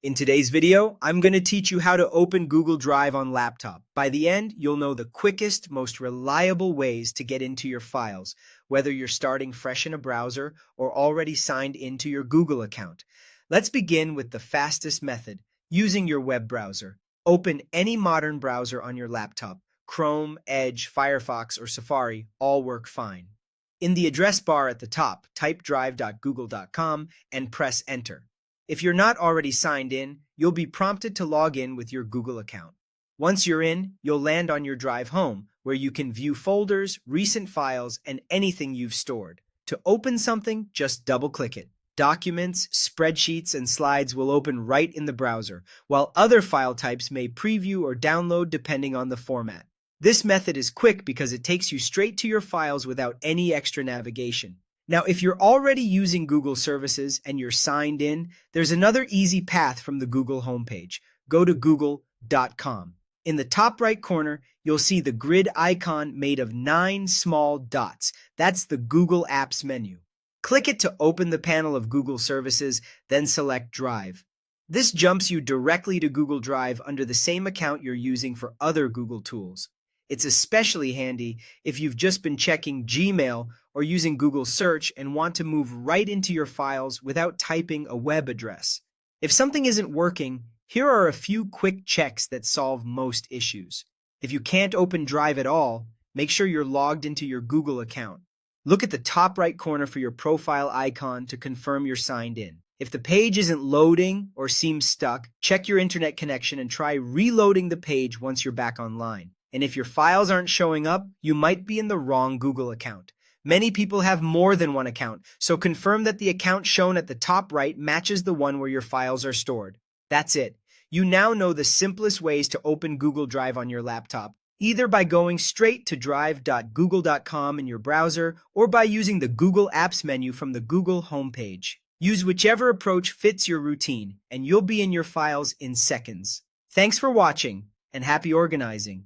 In today's video, I'm going to teach you how to open Google Drive on laptop. By the end, you'll know the quickest, most reliable ways to get into your files, whether you're starting fresh in a browser or already signed into your Google account. Let's begin with the fastest method, using your web browser. Open any modern browser on your laptop. Chrome, Edge, Firefox, or Safari all work fine. In the address bar at the top, type drive.google.com and press enter. If you're not already signed in, you'll be prompted to log in with your Google account. Once you're in, you'll land on your Drive home, where you can view folders, recent files, and anything you've stored. To open something, just double-click it. Documents, spreadsheets, and slides will open right in the browser, while other file types may preview or download depending on the format. This method is quick because it takes you straight to your files without any extra navigation. Now, if you're already using Google services and you're signed in, there's another easy path from the Google homepage. Go to google.com. In the top right corner, you'll see the grid icon made of 9 small dots. That's the Google Apps menu. Click it to open the panel of Google services, then select Drive. This jumps you directly to Google Drive under the same account you're using for other Google tools. It's especially handy if you've just been checking Gmail or using Google Search and want to move right into your files without typing a web address. If something isn't working, here are a few quick checks that solve most issues. If you can't open Drive at all, make sure you're logged into your Google account. Look at the top right corner for your profile icon to confirm you're signed in. If the page isn't loading or seems stuck, check your internet connection and try reloading the page once you're back online. And if your files aren't showing up, you might be in the wrong Google account. Many people have more than one account, so confirm that the account shown at the top right matches the one where your files are stored. That's it. You now know the simplest ways to open Google Drive on your laptop, either by going straight to drive.google.com in your browser or by using the Google Apps menu from the Google homepage. Use whichever approach fits your routine, and you'll be in your files in seconds. Thanks for watching, and happy organizing.